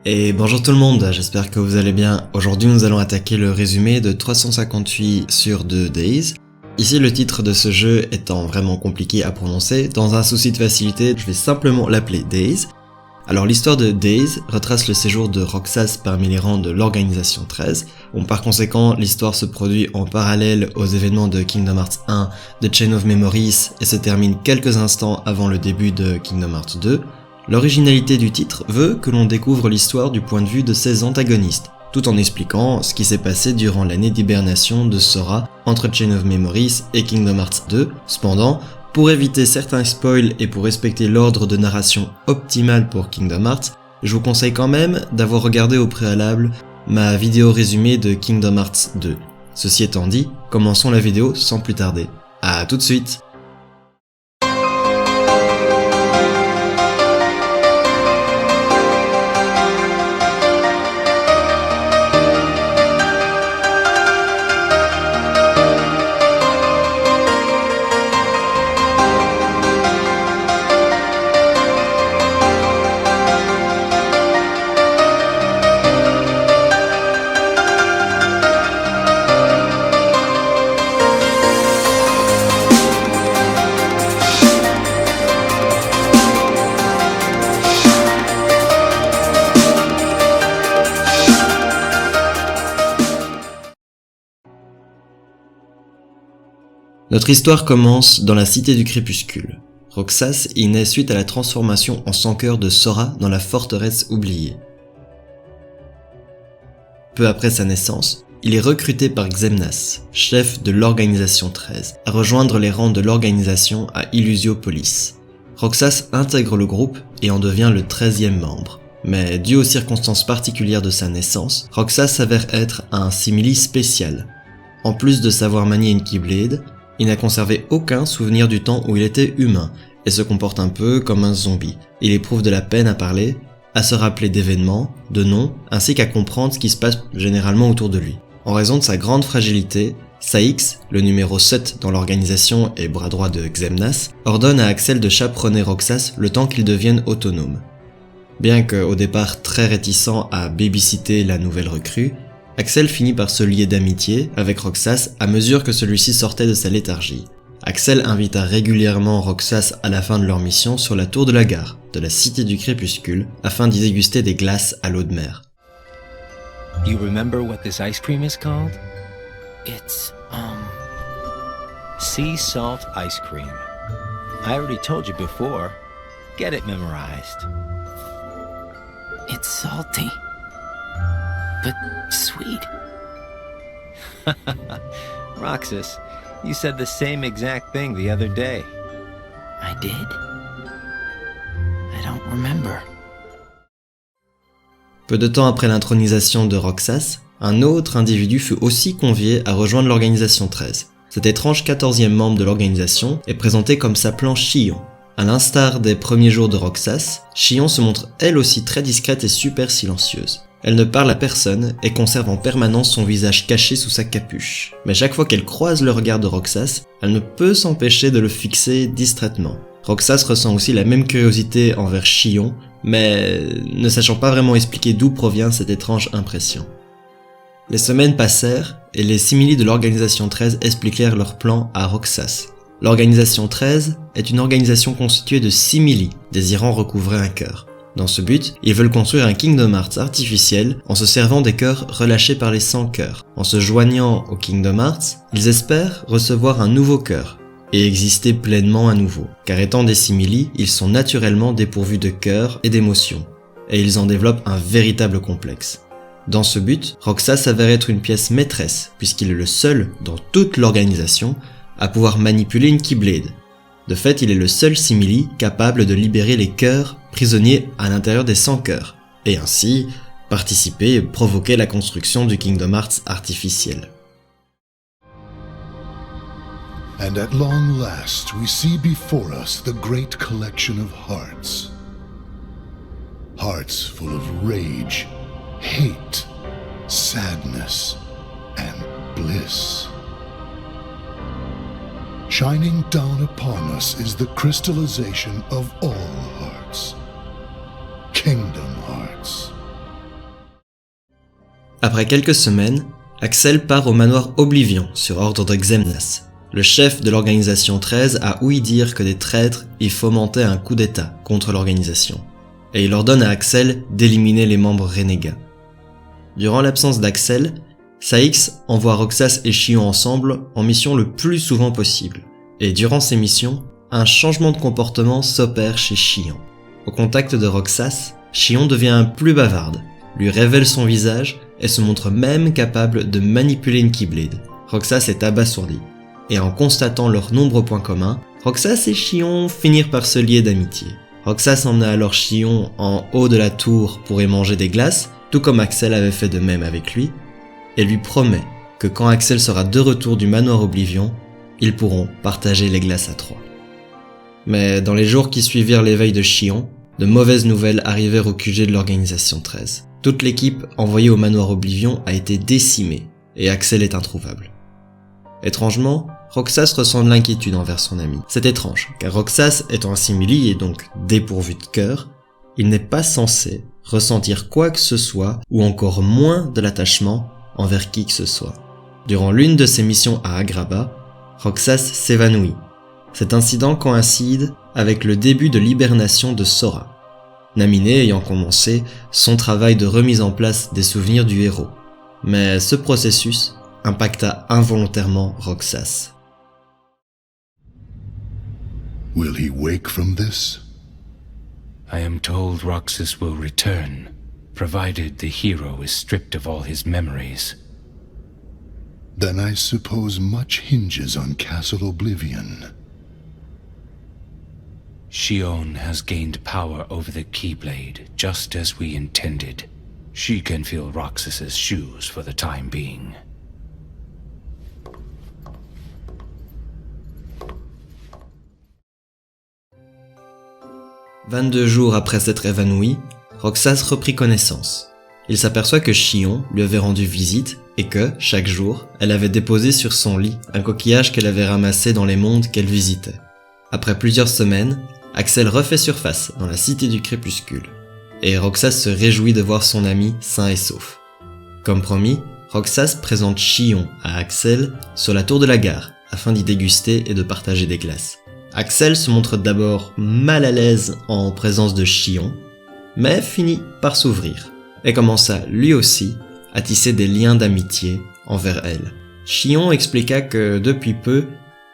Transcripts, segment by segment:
Et bonjour tout le monde, j'espère que vous allez bien. Aujourd'hui nous allons attaquer le résumé de 358 sur 2 Days. Ici le titre de ce jeu étant vraiment compliqué à prononcer, dans un souci de facilité je vais simplement l'appeler Days. Alors l'histoire de Days retrace le séjour de Roxas parmi les rangs de l'Organisation 13. Par conséquent l'histoire se produit en parallèle aux événements de Kingdom Hearts 1, de Chain of Memories et se termine quelques instants avant le début de Kingdom Hearts 2. L'originalité du titre veut que l'on découvre l'histoire du point de vue de ses antagonistes, tout en expliquant ce qui s'est passé durant l'année d'hibernation de Sora entre Chain of Memories et Kingdom Hearts 2. Cependant, pour éviter certains spoils et pour respecter l'ordre de narration optimal pour Kingdom Hearts, je vous conseille quand même d'avoir regardé au préalable ma vidéo résumée de Kingdom Hearts 2. Ceci étant dit, commençons la vidéo sans plus tarder. À tout de suite! Notre histoire commence dans la Cité du Crépuscule. Roxas y naît suite à la transformation en sang-cœur de Sora dans la forteresse oubliée. Peu après sa naissance, il est recruté par Xemnas, chef de l'Organisation 13, à rejoindre les rangs de l'organisation à Illusiopolis. Roxas intègre le groupe et en devient le 13e membre. Mais dû aux circonstances particulières de sa naissance, Roxas s'avère être un simili spécial. En plus de savoir manier une Keyblade, il n'a conservé aucun souvenir du temps où il était humain et se comporte un peu comme un zombie. Il éprouve de la peine à parler, à se rappeler d'événements, de noms, ainsi qu'à comprendre ce qui se passe généralement autour de lui. En raison de sa grande fragilité, Saïx, le numéro 7 dans l'organisation et bras droit de Xemnas, ordonne à Axel de chaperonner Roxas le temps qu'il devienne autonome. Bien qu'au départ très réticent à babysitter la nouvelle recrue, Axel finit par se lier d'amitié avec Roxas à mesure que celui-ci sortait de sa léthargie. Axel invita régulièrement Roxas à la fin de leur mission sur la tour de la gare de la Cité du Crépuscule afin d'y déguster des glaces à l'eau de mer. You remember what this ice cream is called? It's, sea salt ice cream. I already told you before. Get it memorized. It's salty, but sweet. Roxas, you said the same exact thing the other day. I did? I don't remember. Peu de temps après l'intronisation de Roxas, un autre individu fut aussi convié à rejoindre l'Organisation 13. Cet étrange 14e membre de l'organisation est présenté comme s'appelant Xion. À l'instar des premiers jours de Roxas, Xion se montre elle aussi très discrète et super silencieuse. Elle ne parle à personne et conserve en permanence son visage caché sous sa capuche. Mais chaque fois qu'elle croise le regard de Roxas, elle ne peut s'empêcher de le fixer distraitement. Roxas ressent aussi la même curiosité envers Xion, mais ne sachant pas vraiment expliquer d'où provient cette étrange impression. Les semaines passèrent et les simili de l'Organisation 13 expliquèrent leur plan à Roxas. L'Organisation 13 est une organisation constituée de simili désirant recouvrer un cœur. Dans ce but, ils veulent construire un Kingdom Hearts artificiel en se servant des cœurs relâchés par les 100 cœurs. En se joignant au Kingdom Hearts, ils espèrent recevoir un nouveau cœur et exister pleinement à nouveau. Car étant des simili, ils sont naturellement dépourvus de cœur et d'émotions, et ils en développent un véritable complexe. Dans ce but, Roxas s'avère être une pièce maîtresse, puisqu'il est le seul dans toute l'organisation à pouvoir manipuler une Keyblade. De fait, il est le seul simili capable de libérer les cœurs prisonniers à l'intérieur des 100 cœurs, et ainsi participer et provoquer la construction du Kingdom Hearts artificiel. And at long last we see before us the great collection of hearts. Hearts full of rage, hate, sadness, and bliss. Shining down upon us is the crystallization of all hearts. Kingdom Hearts. Après quelques semaines, Axel part au manoir Oblivion sur ordre de Xemnas. Le chef de l'organisation 13 a ouï dire que des traîtres y fomentaient un coup d'état contre l'organisation, et il ordonne à Axel d'éliminer les membres renégats. Durant l'absence d'Axel, Saïx envoie Roxas et Chion ensemble en mission le plus souvent possible, et durant ces missions, un changement de comportement s'opère chez Chion. Au contact de Roxas, Chion devient plus bavarde, lui révèle son visage et se montre même capable de manipuler une Keyblade. Roxas est abasourdi, et en constatant leurs nombreux points communs, Roxas et Chion finirent par se lier d'amitié. Roxas emmena alors Chion en haut de la tour pour y manger des glaces, tout comme Axel avait fait de même avec lui, et lui promet que quand Axel sera de retour du manoir Oblivion, ils pourront partager les glaces à trois. Mais dans les jours qui suivirent l'éveil de Chion, de mauvaises nouvelles arrivèrent au QG de l'organisation 13. Toute l'équipe envoyée au manoir Oblivion a été décimée, et Axel est introuvable. Étrangement, Roxas ressent de l'inquiétude envers son ami. C'est étrange, car Roxas étant un simili et donc dépourvu de cœur, il n'est pas censé ressentir quoi que ce soit, ou encore moins de l'attachement envers qui que ce soit. Durant l'une de ses missions à Agrabah, Roxas s'évanouit. Cet incident coïncide avec le début de l'hibernation de Sora, Naminé ayant commencé son travail de remise en place des souvenirs du héros. Mais ce processus impacta involontairement Roxas. Will he wake from this? I am told Roxas will return, provided the hero is stripped of all his memories. Then I suppose much hinges on Castle Oblivion. Shion has gained power over the Keyblade, just as we intended. She can fill Roxas's shoes for the time being. 22 jours après s'être évanoui, Roxas reprit connaissance. Il s'aperçoit que Chion lui avait rendu visite et que, chaque jour, elle avait déposé sur son lit un coquillage qu'elle avait ramassé dans les mondes qu'elle visitait. Après plusieurs semaines, Axel refait surface dans la cité du crépuscule, et Roxas se réjouit de voir son ami sain et sauf. Comme promis, Roxas présente Chion à Axel sur la tour de la gare, afin d'y déguster et de partager des glaces. Axel se montre d'abord mal à l'aise en présence de Chion, mais finit par s'ouvrir, et commença lui aussi à tisser des liens d'amitié envers elle. Chion expliqua que depuis peu,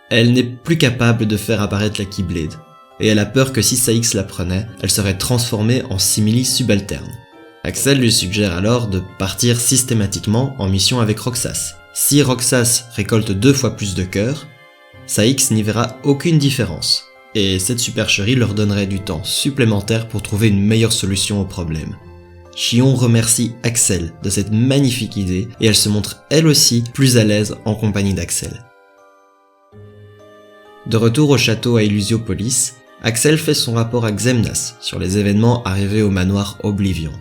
elle n'est plus capable de faire apparaître la Keyblade, et elle a peur que si Saïx la prenait, elle serait transformée en simili subalterne. Axel lui suggère alors de partir systématiquement en mission avec Roxas. Si Roxas récolte 2 fois plus de cœurs, Saïx n'y verra aucune différence, et cette supercherie leur donnerait du temps supplémentaire pour trouver une meilleure solution au problème. Chion remercie Axel de cette magnifique idée, et elle se montre elle aussi plus à l'aise en compagnie d'Axel. De retour au château à Illusiopolis, Axel fait son rapport à Xemnas sur les événements arrivés au manoir Oblivion.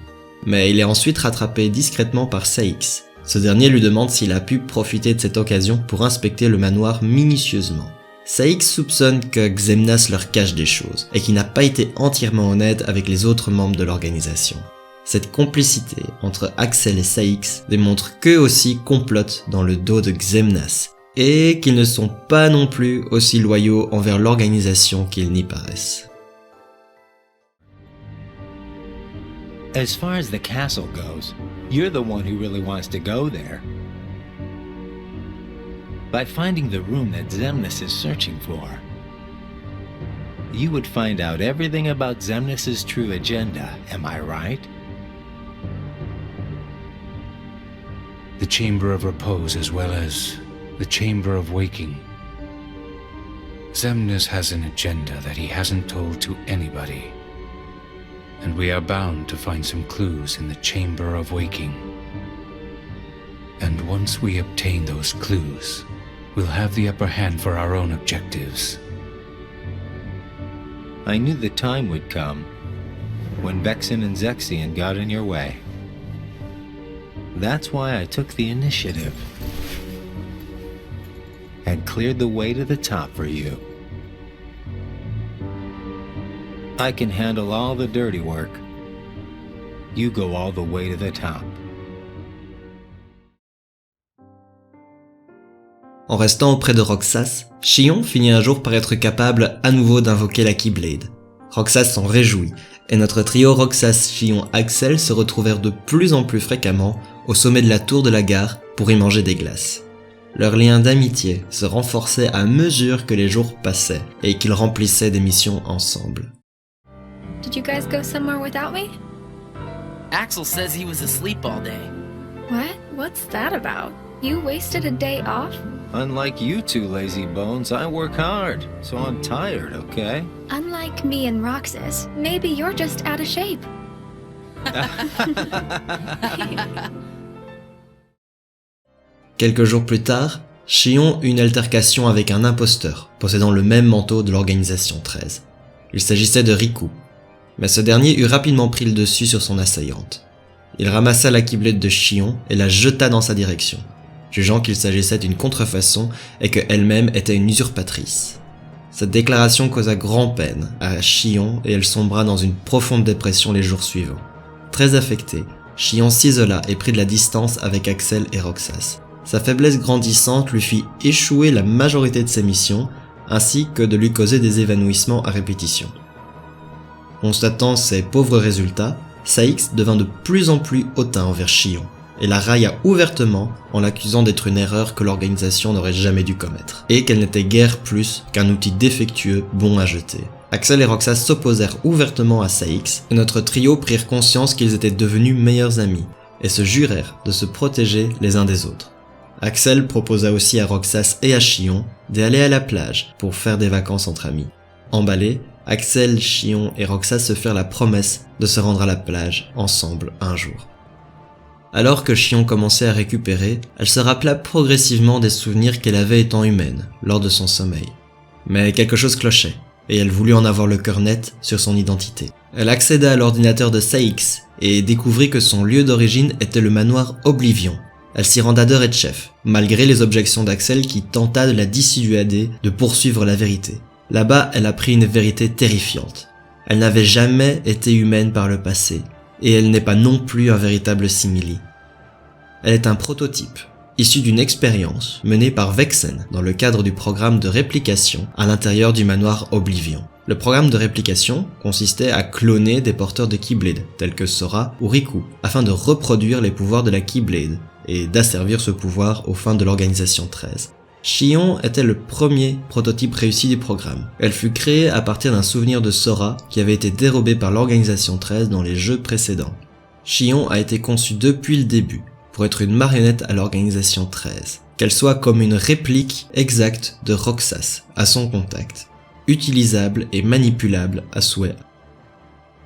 Mais il est ensuite rattrapé discrètement par Saïx. Ce dernier lui demande s'il a pu profiter de cette occasion pour inspecter le manoir minutieusement. Saïx soupçonne que Xemnas leur cache des choses, et qu'il n'a pas été entièrement honnête avec les autres membres de l'organisation. Cette complicité entre Axel et Saïx démontre qu'eux aussi complotent dans le dos de Xemnas, et qu'ils ne sont pas non plus aussi loyaux envers l'organisation qu'ils n'y paraissent. As far as the castle goes, you're the one who really wants to go there. By finding the room that Xemnas is searching for, you would find out everything about Xemnas' true agenda, am I right? The Chamber of Repose as well as the Chamber of Waking. Xemnas has an agenda that he hasn't told to anybody, and we are bound to find some clues in the Chamber of Waking. And once we obtain those clues, we'll have the upper hand for our own objectives. I knew the time would come when Vexen and Zexion got in your way. That's why I took the initiative and cleared the way to the top for you. I can handle all the dirty work. You go all the way to the top. En restant auprès de Roxas, Shion finit un jour par être capable à nouveau d'invoquer la Keyblade. Roxas s'en réjouit, et notre trio Roxas, Shion, Axel se retrouvèrent de plus en plus fréquemment au sommet de la tour de la gare pour y manger des glaces. Leur lien d'amitié se renforçait à mesure que les jours passaient et qu'ils remplissaient des missions ensemble. Did you guys go somewhere without me? Axel says he was asleep all day. What? What's that about? You wasted a day off? Unlike you two lazy bones, I work hard, so I'm tired, okay? Unlike me and Roxas, maybe you're just out of shape. Quelques jours plus tard, Shion eut une altercation avec un imposteur, possédant le même manteau de l'Organisation 13. Il s'agissait de Riku, mais ce dernier eut rapidement pris le dessus sur son assaillante. Il ramassa la Keyblade de Shion et la jeta dans sa direction, jugeant qu'il s'agissait d'une contrefaçon et qu'elle-même était une usurpatrice. Cette déclaration causa grand-peine à Shion et elle sombra dans une profonde dépression les jours suivants. Très affecté, Shion s'isola et prit de la distance avec Axel et Roxas. Sa faiblesse grandissante lui fit échouer la majorité de ses missions, ainsi que de lui causer des évanouissements à répétition. Constatant ces pauvres résultats, Saïx devint de plus en plus hautain envers Shion, et la railla ouvertement en l'accusant d'être une erreur que l'organisation n'aurait jamais dû commettre, et qu'elle n'était guère plus qu'un outil défectueux bon à jeter. Axel et Roxas s'opposèrent ouvertement à Saïx, et notre trio prirent conscience qu'ils étaient devenus meilleurs amis, et se jurèrent de se protéger les uns des autres. Axel proposa aussi à Roxas et à Shion d'aller à la plage pour faire des vacances entre amis. Emballés, Axel, Shion et Roxas se firent la promesse de se rendre à la plage ensemble un jour. Alors que Shion commençait à récupérer, elle se rappela progressivement des souvenirs qu'elle avait étant humaine lors de son sommeil. Mais quelque chose clochait, et elle voulut en avoir le cœur net sur son identité. Elle accéda à l'ordinateur de Saïx et découvrit que son lieu d'origine était le manoir Oblivion. Elle s'y renda d'heure et de chef, malgré les objections d'Axel qui tenta de la dissuader de poursuivre la vérité. Là-bas, elle apprit une vérité terrifiante. Elle n'avait jamais été humaine par le passé, et elle n'est pas non plus un véritable simili. Elle est un prototype, issu d'une expérience menée par Vexen dans le cadre du programme de réplication à l'intérieur du manoir Oblivion. Le programme de réplication consistait à cloner des porteurs de Keyblade, tels que Sora ou Riku, afin de reproduire les pouvoirs de la Keyblade, et d'asservir ce pouvoir aux fins de l'Organisation 13. Shion était le premier prototype réussi du programme. Elle fut créée à partir d'un souvenir de Sora qui avait été dérobé par l'Organisation 13 dans les jeux précédents. Shion a été conçue depuis le début pour être une marionnette à l'Organisation 13, qu'elle soit comme une réplique exacte de Roxas à son contact, utilisable et manipulable à souhait.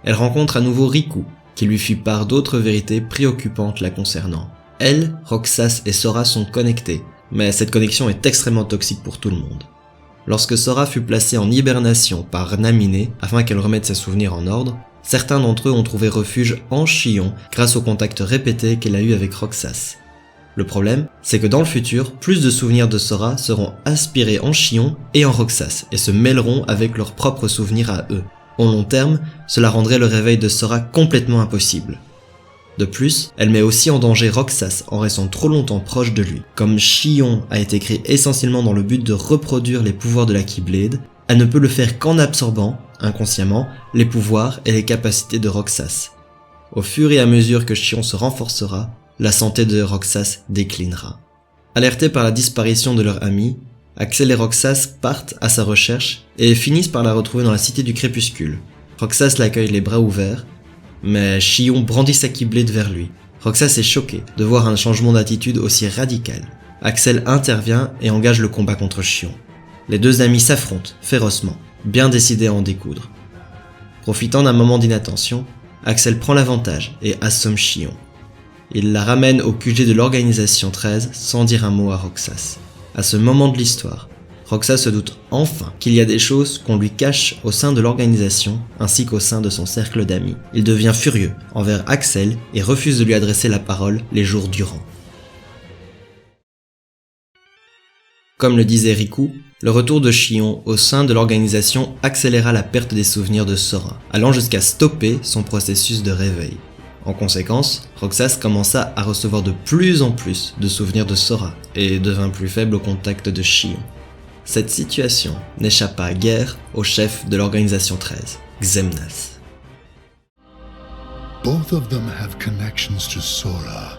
Elle rencontre à nouveau Riku, qui lui fit part d'autres vérités préoccupantes la concernant. Elle, Roxas et Sora sont connectés, mais cette connexion est extrêmement toxique pour tout le monde. Lorsque Sora fut placée en hibernation par Naminé afin qu'elle remette ses souvenirs en ordre, certains d'entre eux ont trouvé refuge en Shion grâce aux contacts répétés qu'elle a eus avec Roxas. Le problème, c'est que dans le futur, plus de souvenirs de Sora seront aspirés en Shion et en Roxas et se mêleront avec leurs propres souvenirs à eux. Au long terme, cela rendrait le réveil de Sora complètement impossible. De plus, elle met aussi en danger Roxas en restant trop longtemps proche de lui. Comme Shion a été créé essentiellement dans le but de reproduire les pouvoirs de la Keyblade, elle ne peut le faire qu'en absorbant, inconsciemment, les pouvoirs et les capacités de Roxas. Au fur et à mesure que Shion se renforcera, la santé de Roxas déclinera. Alertés par la disparition de leur amie, Axel et Roxas partent à sa recherche et finissent par la retrouver dans la cité du crépuscule. Roxas l'accueille les bras ouverts, mais Shion brandit sa Keyblade vers lui. Roxas est choqué de voir un changement d'attitude aussi radical. Axel intervient et engage le combat contre Shion. Les deux amis s'affrontent férocement, bien décidés à en découdre. Profitant d'un moment d'inattention, Axel prend l'avantage et assomme Shion. Il la ramène au QG de l'Organisation 13 sans dire un mot à Roxas. À ce moment de l'histoire, Roxas se doute enfin qu'il y a des choses qu'on lui cache au sein de l'organisation ainsi qu'au sein de son cercle d'amis. Il devient furieux envers Axel et refuse de lui adresser la parole les jours durant. Comme le disait Riku, le retour de Shion au sein de l'organisation accéléra la perte des souvenirs de Sora, allant jusqu'à stopper son processus de réveil. En conséquence, Roxas commença à recevoir de plus en plus de souvenirs de Sora et devint plus faible au contact de Shion. Cette situation n'échappa guère au chef de l'Organisation 13, Xemnas. Both of them have connections to Sora,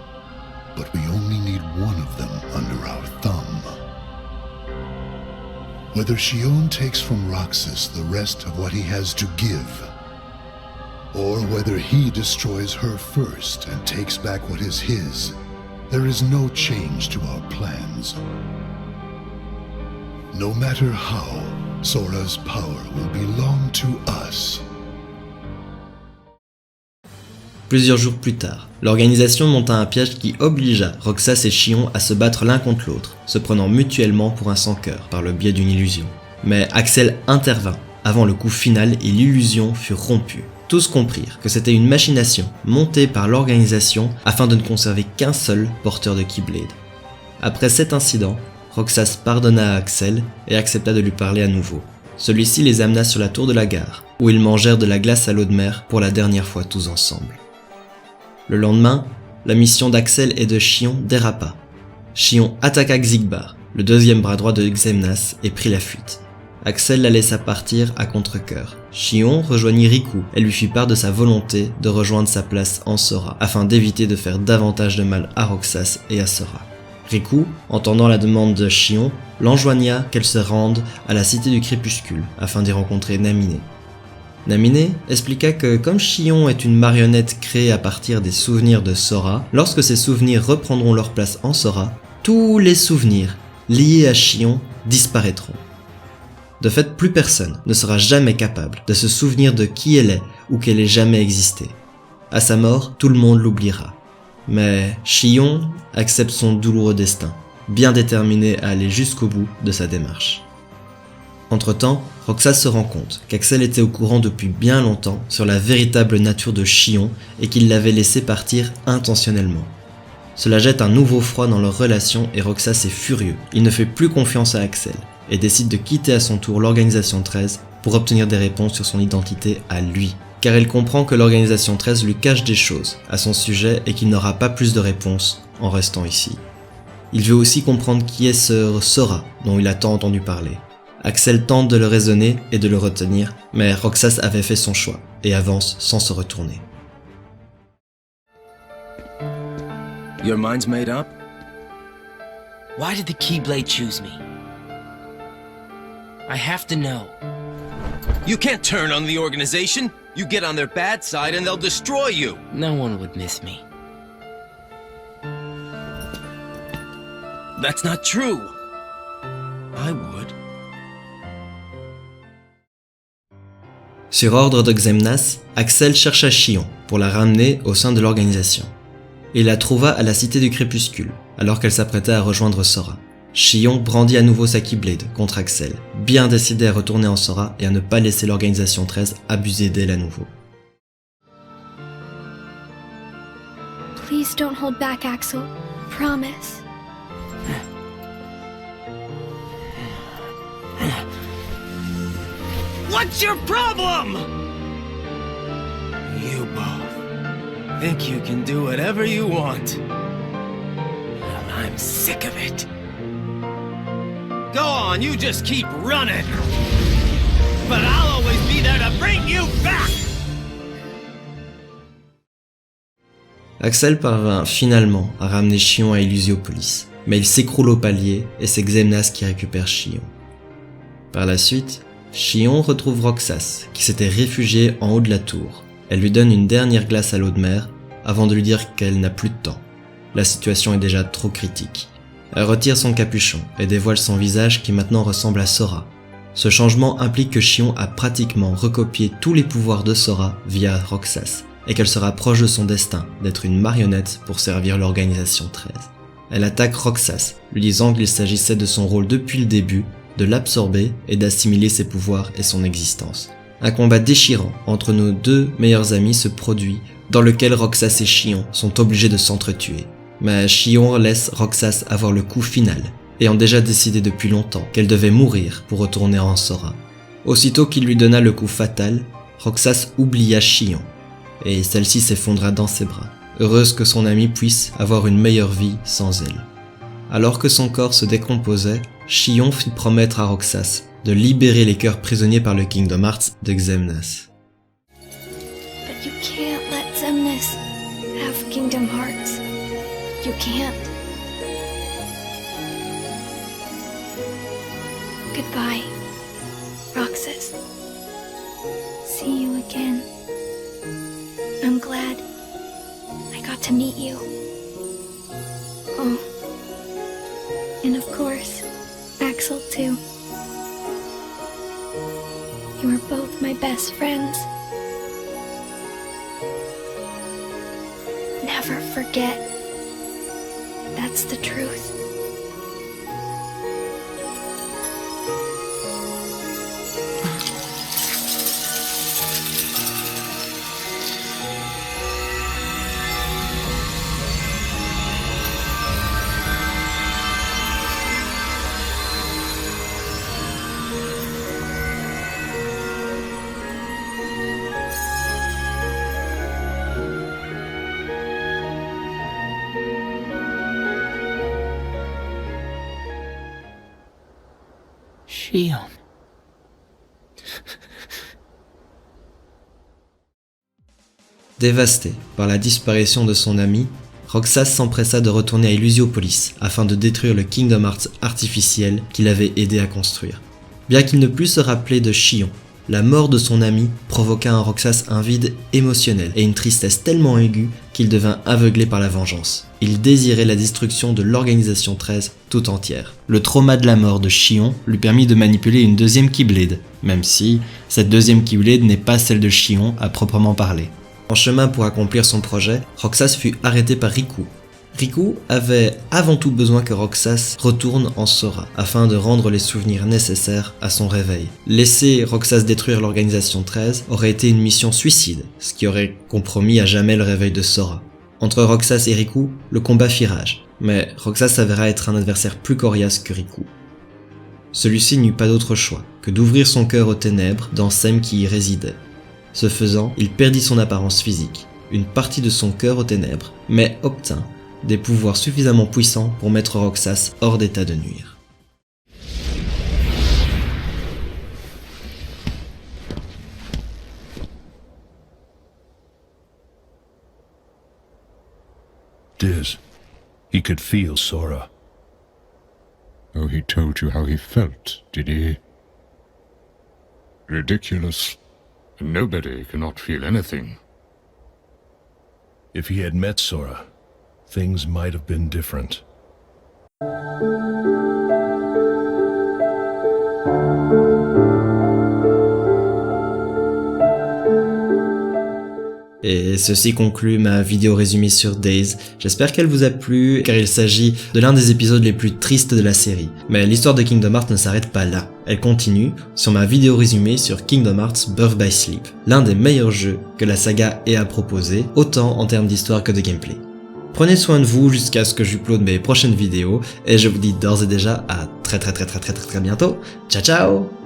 but we only need one of them under our thumb. Whether Shion takes from Roxas the rest of what he has to give, or whether he destroys her first and takes back what is his, there is no change to our plans. No matter how, Sora's power will belong to us. Plusieurs jours plus tard, l'organisation monta un piège qui obligea Roxas et Shion à se battre l'un contre l'autre, se prenant mutuellement pour un sans-cœur par le biais d'une illusion. Mais Axel intervint avant le coup final et l'illusion fut rompue. Tous comprirent que c'était une machination montée par l'organisation afin de ne conserver qu'un seul porteur de Keyblade. Après cet incident, Roxas pardonna à Axel et accepta de lui parler à nouveau. Celui-ci les amena sur la tour de la gare, où ils mangèrent de la glace à l'eau de mer pour la dernière fois tous ensemble. Le lendemain, la mission d'Axel et de Shion dérapa. Shion attaqua Xigbar, le deuxième bras droit de Xemnas, et prit la fuite. Axel la laissa partir à contre-cœur. Shion rejoignit Riku et lui fit part de sa volonté de rejoindre sa place en Sora, afin d'éviter de faire davantage de mal à Roxas et à Sora. Riku, entendant la demande de Shion, l'enjoigna qu'elle se rende à la Cité du Crépuscule, afin d'y rencontrer Naminé. Naminé expliqua que comme Shion est une marionnette créée à partir des souvenirs de Sora, lorsque ces souvenirs reprendront leur place en Sora, tous les souvenirs liés à Shion disparaîtront. De fait, plus personne ne sera jamais capable de se souvenir de qui elle est ou qu'elle ait jamais existé. À sa mort, tout le monde l'oubliera. Mais Shion accepte son douloureux destin, bien déterminé à aller jusqu'au bout de sa démarche. Entre-temps, Roxas se rend compte qu'Axel était au courant depuis bien longtemps sur la véritable nature de Shion et qu'il l'avait laissé partir intentionnellement. Cela jette un nouveau froid dans leur relation et Roxas est furieux. Il ne fait plus confiance à Axel et décide de quitter à son tour l'Organisation 13 pour obtenir des réponses sur son identité à lui. Car il comprend que l'Organisation 13 lui cache des choses à son sujet et qu'il n'aura pas plus de réponses en restant ici. Il veut aussi comprendre qui est ce Sora dont il a tant entendu parler. Axel tente de le raisonner et de le retenir, mais Roxas avait fait son choix et avance sans se retourner. Your mind's made up? Why did the Keyblade choose me? I have to know. You can't turn on the organization. You get on their bad side and they'll destroy you. No one would miss me. That's not true. I would. Sur ordre de Xemnas, Axel chercha Shion pour la ramener au sein de l'organisation. Il la trouva à la Cité du Crépuscule, alors qu'elle s'apprêtait à rejoindre Sora. Shion brandit à nouveau sa Keyblade contre Axel, bien décidé à retourner en Sora et à ne pas laisser l'Organisation 13 abuser d'elle à nouveau. Please don't hold back, Axel. Promise. What's your problem? You both think you can do whatever you want. Well, I'm sick of it. Go on, you just keep running. But I'll always be there to bring you back. Axel parvint finalement à ramener Shion à Illusiopolis, mais il s'écroule au palier et c'est Xemnas qui récupère Shion. Par la suite, Shion retrouve Roxas, qui s'était réfugiée en haut de la tour. Elle lui donne une dernière glace à l'eau de mer, avant de lui dire qu'elle n'a plus de temps. La situation est déjà trop critique. Elle retire son capuchon et dévoile son visage qui maintenant ressemble à Sora. Ce changement implique que Shion a pratiquement recopié tous les pouvoirs de Sora via Roxas, et qu'elle se rapproche de son destin d'être une marionnette pour servir l'Organisation 13. Elle attaque Roxas, lui disant qu'il s'agissait de son rôle depuis le début, de l'absorber et d'assimiler ses pouvoirs et son existence. Un combat déchirant entre nos deux meilleurs amis se produit, dans lequel Roxas et Shion sont obligés de s'entretuer. Mais Shion laisse Roxas avoir le coup final, ayant déjà décidé depuis longtemps qu'elle devait mourir pour retourner en Sora. Aussitôt qu'il lui donna le coup fatal, Roxas oublia Shion, et celle-ci s'effondra dans ses bras, heureuse que son amie puisse avoir une meilleure vie sans elle. Alors que son corps se décomposait, Shion fit promettre à Roxas de libérer les cœurs prisonniers par le Kingdom Hearts de Xemnas. But you can't let Xemnas have Kingdom Hearts. You can't. Goodbye, Roxas. See you again. I'm glad I got to meet you. Oh, and of course, Axel too. You are both my best friends. Never forget. That's the truth. Shion. Dévastée par la disparition de son ami, Roxas s'empressa de retourner à Illusiopolis afin de détruire le Kingdom Hearts artificiel qu'il avait aidé à construire. Bien qu'il ne pût se rappeler de Shion, la mort de son ami provoqua en Roxas un vide émotionnel et une tristesse tellement aiguë qu'il devint aveuglé par la vengeance. Il désirait la destruction de l'Organisation 13 tout entière. Le trauma de la mort de Shion lui permit de manipuler une deuxième Keyblade, même si cette deuxième Keyblade n'est pas celle de Shion à proprement parler. En chemin pour accomplir son projet, Roxas fut arrêté par Riku. Riku avait avant tout besoin que Roxas retourne en Sora, afin de rendre les souvenirs nécessaires à son réveil. Laisser Roxas détruire l'Organisation 13 aurait été une mission suicide, ce qui aurait compromis à jamais le réveil de Sora. Entre Roxas et Riku, le combat fit rage, mais Roxas s'avéra être un adversaire plus coriace que Riku. Celui-ci n'eut pas d'autre choix que d'ouvrir son cœur aux ténèbres dans Sem qui y résidait. Ce faisant, il perdit son apparence physique, une partie de son cœur aux ténèbres, mais obtint des pouvoirs suffisamment puissants pour mettre Roxas hors d'état de nuire. Diz, he could feel Sora. Oh, he told you how he felt, did he? Ridiculous. Nobody cannot feel anything. If he had met Sora, things might have been different. Et ceci conclut ma vidéo résumée sur Days. J'espère qu'elle vous a plu, car il s'agit de l'un des épisodes les plus tristes de la série. Mais l'histoire de Kingdom Hearts ne s'arrête pas là. Elle continue sur ma vidéo résumée sur Kingdom Hearts Birth by Sleep, l'un des meilleurs jeux que la saga ait à proposer, autant en termes d'histoire que de gameplay. Prenez soin de vous jusqu'à ce que j'uploade mes prochaines vidéos, et je vous dis d'ores et déjà à très bientôt. Ciao ciao!